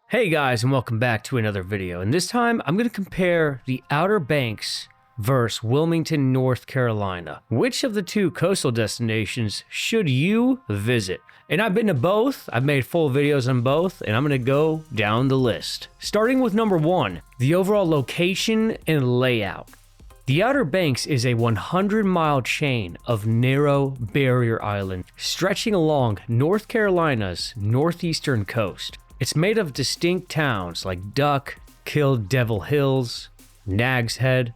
Hey guys, and welcome back to another video. And this time I'm going to compare the Outer Banks versus Wilmington, North Carolina. Which of the two coastal destinations should you visit? And I've been to both. I've made full videos on both, and I'm going to go down the list. Starting with number one, the overall location and layout. The Outer Banks is a 100-mile chain of narrow barrier island stretching along North Carolina's northeastern coast. It's made of distinct towns like Duck, Kill Devil Hills, Nag's Head,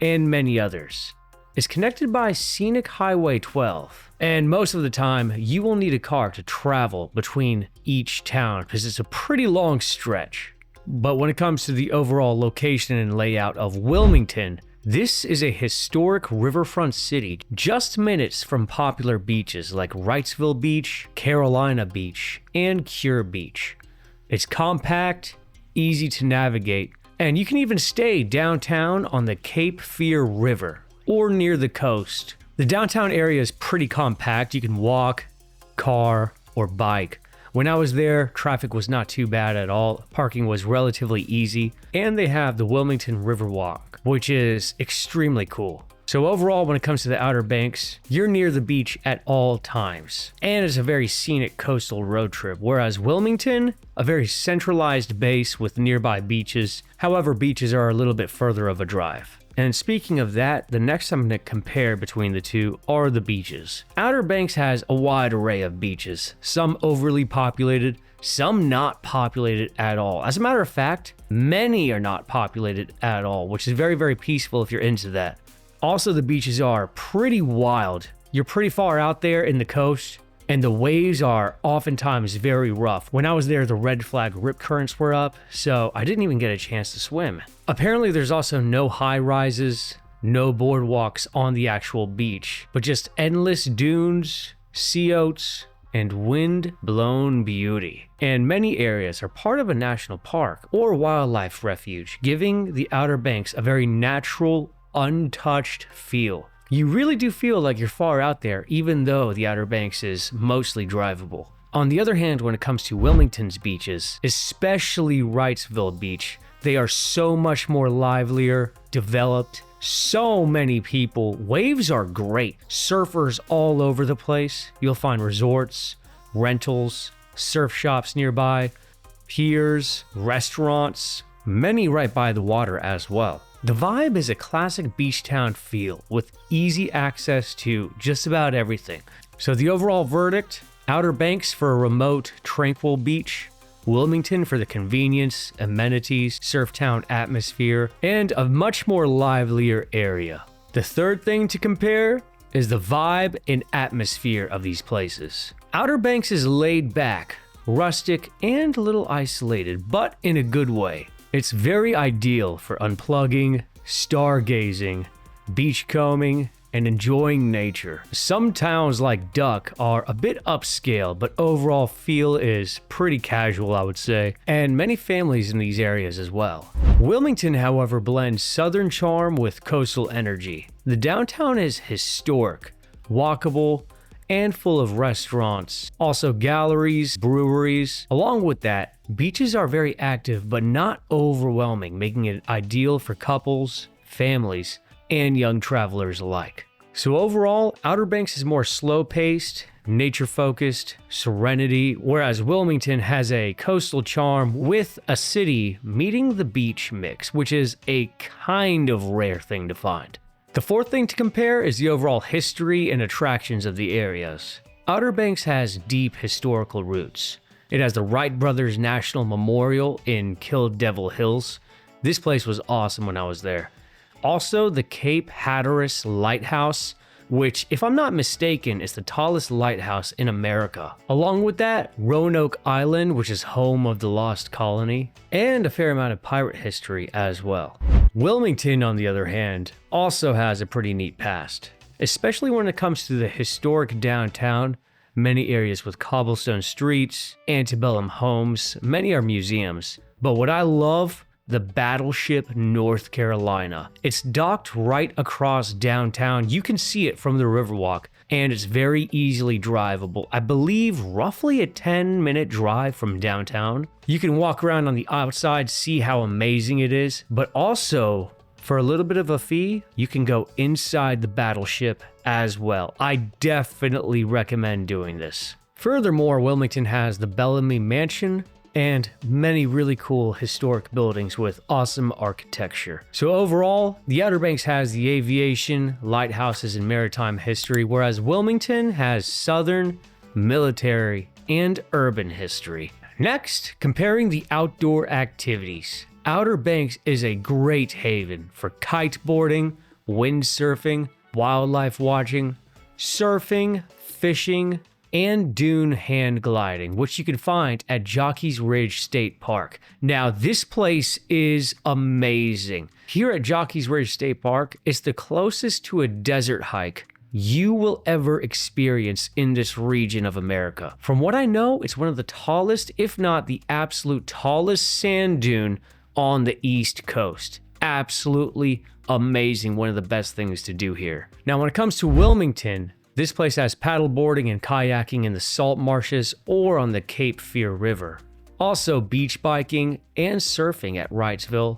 and many others. It's connected by Scenic Highway 12, and most of the time you will need a car to travel between each town because it's a pretty long stretch. But when it comes to the overall location and layout of Wilmington, this is a historic riverfront city just minutes from popular beaches like Wrightsville Beach, Carolina Beach, and Cure Beach. It's compact, easy to navigate, and you can even stay downtown on the Cape Fear River or near the coast. The downtown area is pretty compact. You can walk, car, or bike. When I was there, traffic was not too bad at all. Parking was relatively easy, and they have the Wilmington Riverwalk, which is extremely cool. So overall, when it comes to the Outer Banks, you're near the beach at all times, and it's a very scenic coastal road trip, whereas Wilmington, a very centralized base with nearby beaches. However, beaches are a little bit further of a drive. And speaking of that, the next I'm going to compare between the two are the beaches. Outer Banks has a wide array of beaches, some overly populated, some not populated at all. As a matter of fact, many are not populated at all, which is very, very peaceful if you're into that. Also, the beaches are pretty wild. You're pretty far out there in the coast, and the waves are oftentimes very rough. When I was there, the red flag rip currents were up, so I didn't even get a chance to swim. Apparently, there's also no high rises, no boardwalks on the actual beach, but just endless dunes, sea oats, and wind-blown beauty. And many areas are part of a national park or wildlife refuge, giving the Outer Banks a very natural, untouched feel. You really do feel like you're far out there, even though the Outer Banks is mostly drivable. On the other hand, when it comes to Wilmington's beaches, especially Wrightsville Beach, they are so much more livelier, developed, so many people. Waves are great. Surfers all over the place. You'll find resorts, rentals, surf shops nearby, piers, restaurants, many right by the water as well. The vibe is a classic beach town feel with easy access to just about everything. So the overall verdict, Outer Banks for a remote, tranquil beach, Wilmington for the convenience, amenities, surf town atmosphere, and a much more livelier area. The third thing to compare is the vibe and atmosphere of these places. Outer Banks is laid back, rustic, and a little isolated, but in a good way. It's very ideal for unplugging, stargazing, beachcombing, and enjoying nature. Some towns like Duck are a bit upscale, but overall feel is pretty casual, I would say, and many families in these areas as well. Wilmington, however, blends southern charm with coastal energy. The downtown is historic, walkable, and full of restaurants, also galleries, breweries. Along with that, beaches are very active but not overwhelming, making it ideal for couples, families, and young travelers alike. So overall, Outer Banks is more slow-paced, nature-focused, serenity, whereas Wilmington has a coastal charm with a city meeting the beach mix, which is a kind of rare thing to find. The fourth thing to compare is the overall history and attractions of the areas. Outer Banks has deep historical roots. It has the Wright Brothers National Memorial in Kill Devil Hills. This place was awesome when I was there. Also, the Cape Hatteras Lighthouse, which, if I'm not mistaken, is the tallest lighthouse in America. Along with that, Roanoke Island, which is home of the Lost Colony, and a fair amount of pirate history as well. Wilmington, on the other hand, also has a pretty neat past, especially when it comes to the historic downtown. Many areas with cobblestone streets, antebellum homes, many are museums. But what I love, the Battleship North Carolina. It's docked right across downtown. You can see it from the Riverwalk, and it's very easily drivable. I believe roughly a 10-minute drive from downtown. You can walk around on the outside, see how amazing it is, but also for a little bit of a fee, you can go inside the battleship as well. I definitely recommend doing this. Furthermore, Wilmington has the Bellamy Mansion and many really cool historic buildings with awesome architecture. So overall, the Outer Banks has the aviation, lighthouses, and maritime history, whereas Wilmington has southern, military, and urban history. Next, comparing the outdoor activities. Outer Banks is a great haven for kiteboarding, windsurfing, wildlife watching, surfing, fishing, and dune hand gliding, which you can find at Jockey's Ridge State Park. Now, this place is amazing. Here at Jockey's Ridge State Park, it's the closest to a desert hike you will ever experience in this region of America. From what I know, it's one of the tallest, if not the absolute tallest sand dune on the East Coast. Absolutely amazing. One of the best things to do here. Now, when it comes to Wilmington, this place has paddleboarding and kayaking in the salt marshes or on the Cape Fear River. Also beach biking and surfing at Wrightsville,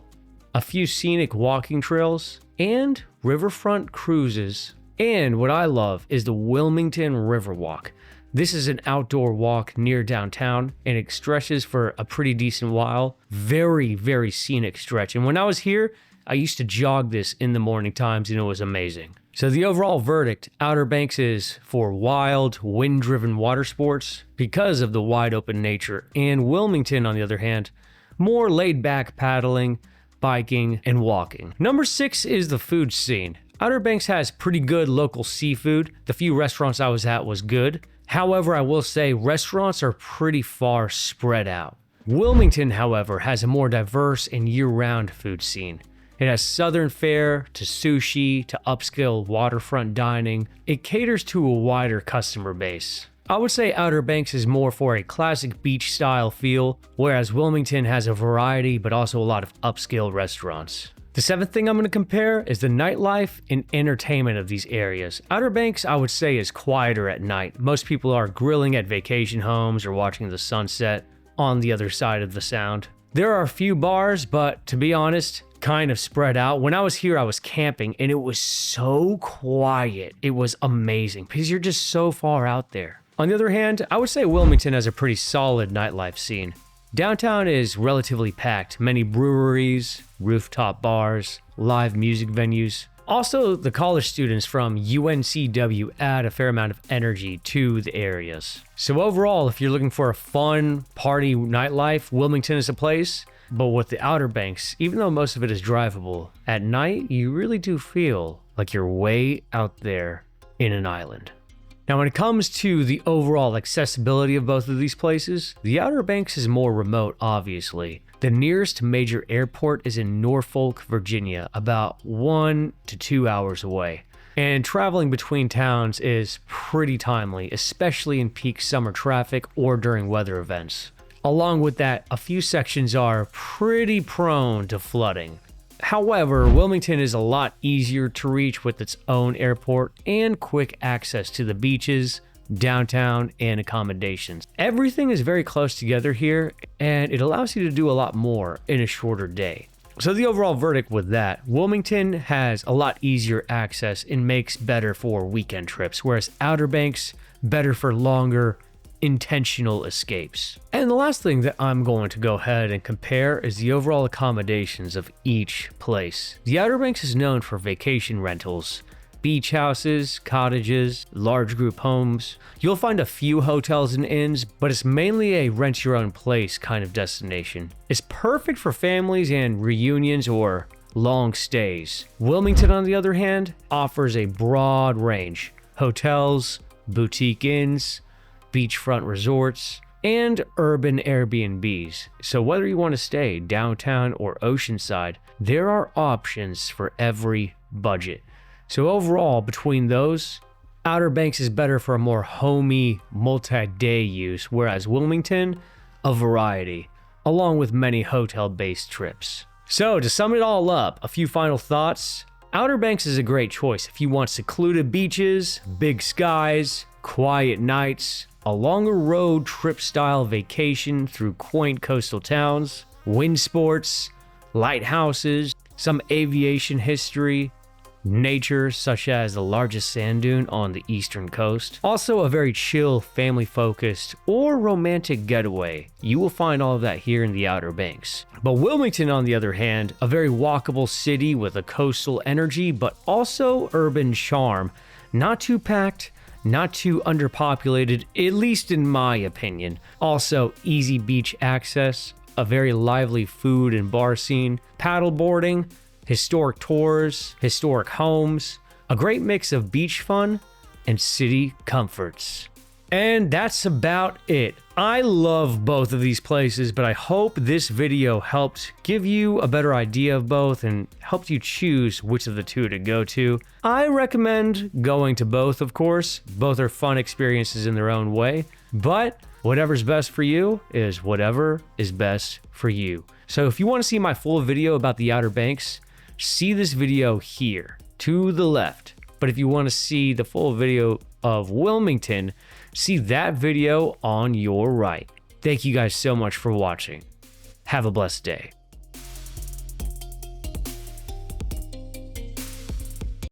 a few scenic walking trails, and riverfront cruises. And what I love is the Wilmington Riverwalk. This is an outdoor walk near downtown and it stretches for a pretty decent while. Very, very scenic stretch. And when I was here, I used to jog this in the morning times and it was amazing. So the overall verdict, Outer Banks is for wild, wind-driven water sports because of the wide open nature, and Wilmington, on the other hand, more laid-back paddling, biking, and walking. Number 6 is the food scene. Outer Banks has pretty good local seafood. The few restaurants I was at was good. However, I will say restaurants are pretty far spread out. Wilmington, however, has a more diverse and year-round food scene. It has southern fare to sushi to upscale waterfront dining. It caters to a wider customer base. I would say Outer Banks is more for a classic beach style feel, whereas Wilmington has a variety but also a lot of upscale restaurants. The 7th thing I'm going to compare is the nightlife and entertainment of these areas. Outer Banks, I would say, is quieter at night. Most people are grilling at vacation homes or watching the sunset on the other side of the sound. There are a few bars, but to be honest, kind of spread out. When I was here, I was camping and it was so quiet. It was amazing because you're just so far out there. On the other hand, I would say Wilmington has a pretty solid nightlife scene. Downtown is relatively packed. Many breweries, rooftop bars, live music venues. Also, the college students from UNCW add a fair amount of energy to the areas. So overall, if you're looking for a fun party nightlife, Wilmington is a place. But with the Outer Banks, even though most of it is drivable, at night you really do feel like you're way out there in an island. Now, when it comes to the overall accessibility of both of these places, the Outer Banks is more remote, obviously. The nearest major airport is in Norfolk, Virginia, about 1 to 2 hours away. And traveling between towns is pretty timely, especially in peak summer traffic or during weather events. Along with that, a few sections are pretty prone to flooding. However, Wilmington is a lot easier to reach with its own airport and quick access to the beaches, downtown, and accommodations. Everything is very close together here, and it allows you to do a lot more in a shorter day. So the overall verdict with that, Wilmington has a lot easier access and makes better for weekend trips, whereas Outer Banks, better for longer, intentional escapes. And the last thing that I'm going to go ahead and compare is the overall accommodations of each place. The Outer Banks is known for vacation rentals, beach houses, cottages, large group homes. You'll find a few hotels and inns, but it's mainly a rent your own place kind of destination. It's perfect for families and reunions or long stays. Wilmington, on the other hand, offers a broad range: hotels, boutique inns, beachfront resorts, and urban Airbnbs. So whether you want to stay downtown or oceanside, there are options for every budget. So overall, between those, Outer Banks is better for a more homey, multi-day use, whereas Wilmington, a variety, along with many hotel-based trips. So to sum it all up, a few final thoughts. Outer Banks is a great choice if you want secluded beaches, big skies, quiet nights, a longer road trip style vacation through quaint coastal towns, wind sports, lighthouses, some aviation history, nature such as the largest sand dune on the eastern coast. Also a very chill, family-focused, or romantic getaway. You will find all of that here in the Outer Banks. But Wilmington, on the other hand, a very walkable city with a coastal energy, but also urban charm. Not too packed, not too underpopulated, at least in my opinion. Also, easy beach access, a very lively food and bar scene, paddle boarding, historic tours, historic homes, a great mix of beach fun and city comforts. And that's about it. I love both of these places, but I hope this video helped give you a better idea of both and helped you choose which of the two to go to. I recommend going to both, of course. Both are fun experiences in their own way, but whatever's best for you is whatever is best for you. So if you want to see my full video about the Outer Banks, see this video here to the left. But if you want to see the full video of Wilmington, see that video on your right. Thank you guys so much for watching. Have a blessed day.